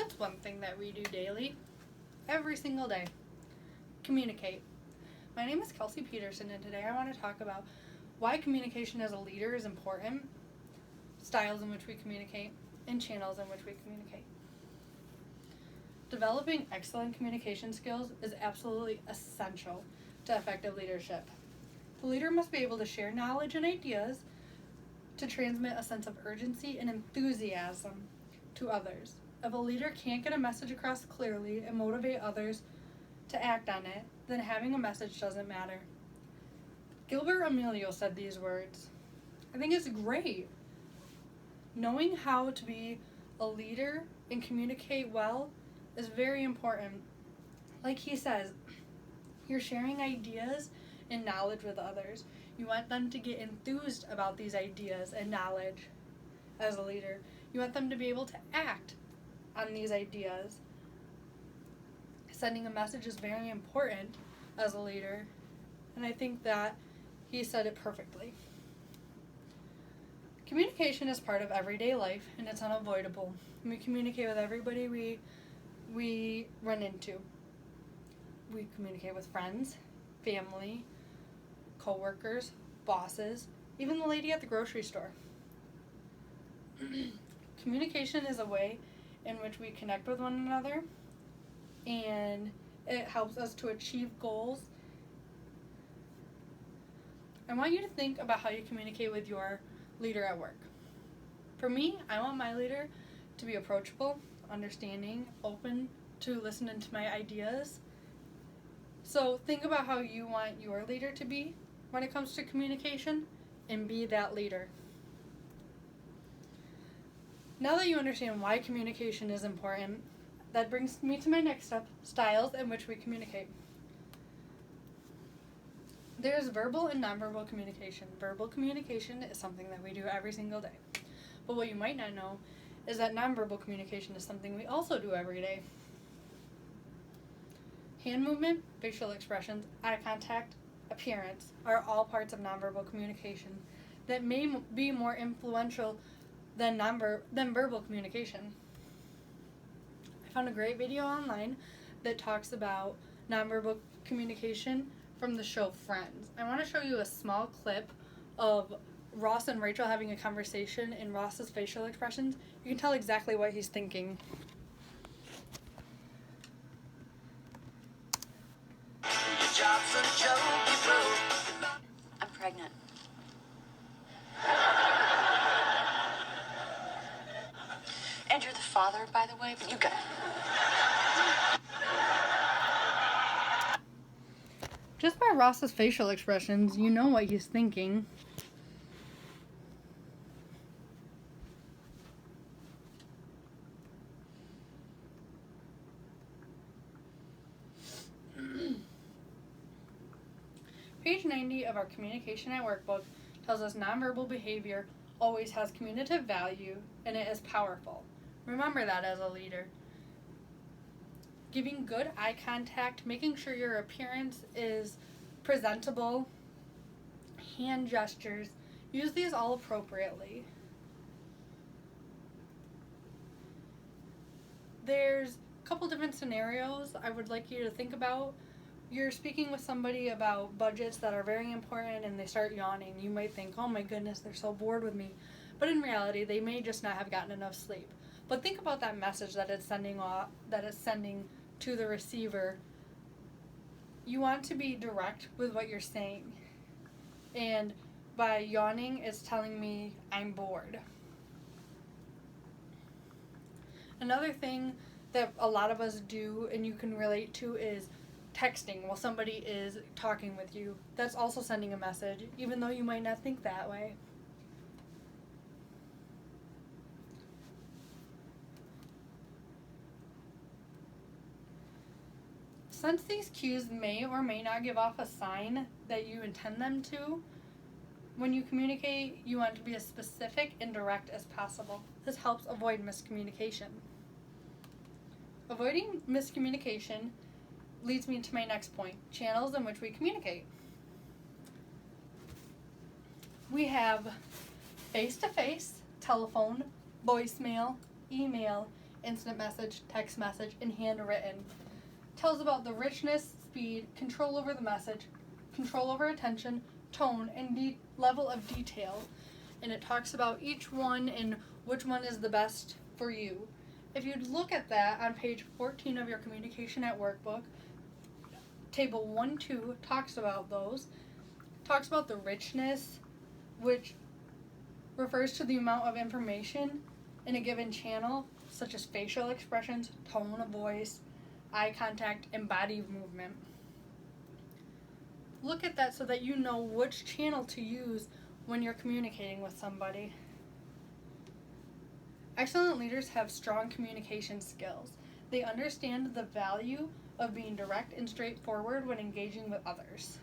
What's one thing that we do daily, every single day? Communicate. My name is Kelsey Peterson, and today I want to talk about why communication as a leader is important, styles in which we communicate, and channels in which we communicate. Developing excellent communication skills is absolutely essential to effective leadership. The leader must be able to share knowledge and ideas to transmit a sense of urgency and enthusiasm to others. If a leader can't get a message across clearly and motivate others to act on it, then having a message doesn't matter. Gilbert Amelio said these words. I think it's great. Knowing how to be a leader and communicate well is very important. Like he says, you're sharing ideas and knowledge with others. You want them to get enthused about these ideas and knowledge as a leader. You want them to be able to act on these ideas. Sending a message is very important as a leader, and I think that he said it perfectly. Communication is part of everyday life, and it's unavoidable. We communicate with everybody we run into. We communicate with friends, family, co-workers, bosses, even the lady at the grocery store. Communication is a way in which we connect with one another, and it helps us to achieve goals. I want you to think about how you communicate with your leader at work. For me, I want my leader to be approachable, understanding, open to listening to my ideas. So think about how you want your leader to be when it comes to communication, and be that leader. Now that you understand why communication is important, that brings me to my next step, styles in which we communicate. There's verbal and nonverbal communication. Verbal communication is something that we do every single day. But what you might not know is that nonverbal communication is something we also do every day. Hand movement, facial expressions, eye contact, appearance are all parts of nonverbal communication that may be more influential than verbal communication. I found a great video online that talks about nonverbal communication from the show Friends. I want to show you a small clip of Ross and Rachel having a conversation, and Ross's facial expressions. You can tell exactly what he's thinking. I'm pregnant. And you're the father, by the way, but you got it. Just by Ross's facial expressions, you know what he's thinking. Page 90 of our Communication at Work book tells us nonverbal behavior always has communicative value and it is powerful. Remember that as a leader. Giving good eye contact, making sure your appearance is presentable, hand gestures, use these all appropriately. There's a couple different scenarios I would like you to think about. You're speaking with somebody about budgets that are very important and they start yawning. You might think, oh my goodness, they're so bored with me. But in reality, they may just not have gotten enough sleep. But think about that message that it's sending to the receiver. You want to be direct with what you're saying. And by yawning, it's telling me I'm bored. Another thing that a lot of us do and you can relate to is texting while somebody is talking with you. That's also sending a message, even though you might not think that way. Since these cues may or may not give off a sign that you intend them to, when you communicate, you want to be as specific and direct as possible. This helps avoid miscommunication. Avoiding miscommunication leads me to my next point, channels in which we communicate. We have face-to-face, telephone, voicemail, email, instant message, text message, and handwritten. Tells about the richness, speed, control over the message, control over attention, tone, and level of detail. And it talks about each one and which one is the best for you. If you look at that on page 14 of your Communication at Work book, table 1-2 talks about those. Talks about the richness, which refers to the amount of information in a given channel, such as facial expressions, tone of voice, eye contact, and body movement. Look at that so that you know which channel to use when you're communicating with somebody. Excellent leaders have strong communication skills. They understand the value of being direct and straightforward when engaging with others.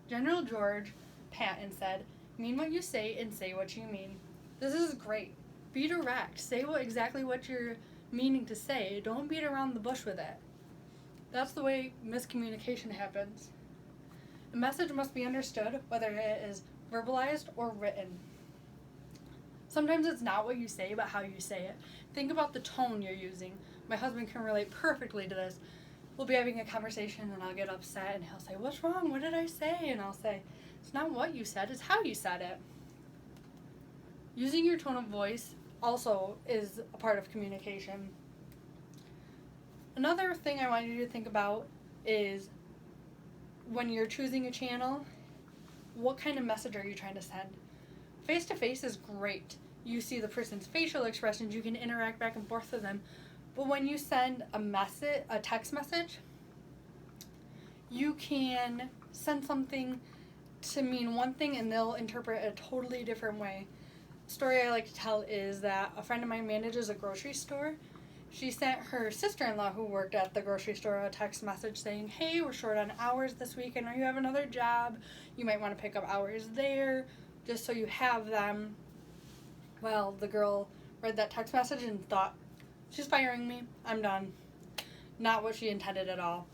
General George Patton said, "Mean what you say and say what you mean." This is great. Be direct. Say exactly what you're meaning to say. Don't beat around the bush with it. That's the way miscommunication happens. A message must be understood, whether it is verbalized or written. Sometimes it's not what you say, but how you say it. Think about the tone you're using. My husband can relate perfectly to this. We'll be having a conversation and I'll get upset and he'll say, "What's wrong? What did I say?" And I'll say, "It's not what you said, it's how you said it." Using your tone of voice also is a part of communication. Another thing I want you to think about is when you're choosing a channel, what kind of message are you trying to send? Face-to-face is great. You see the person's facial expressions, you can interact back and forth with them. But when you send a text message, you can send something to mean one thing and they'll interpret it a totally different way. A story I like to tell is that a friend of mine manages a grocery store. She sent her sister-in-law who worked at the grocery store a text message saying, "Hey, we're short on hours this week. I know you have another job. You might want to pick up hours there just so you have them." Well, the girl read that text message and thought, "She's firing me. I'm done." Not what she intended at all.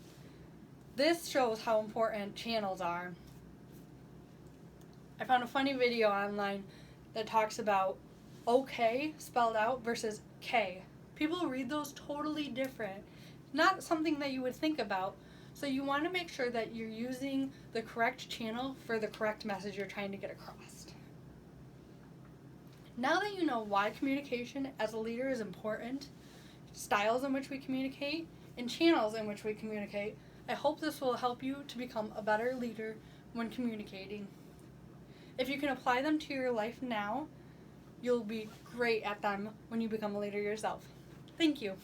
This shows how important channels are. I found a funny video online that talks about okay spelled out versus K. People read those totally different. Not something that you would think about. So you want to make sure that you're using the correct channel for the correct message you're trying to get across. Now that you know why communication as a leader is important, styles in which we communicate, and channels in which we communicate, I hope this will help you to become a better leader when communicating. If you can apply them to your life now, you'll be great at them when you become a leader yourself. Thank you.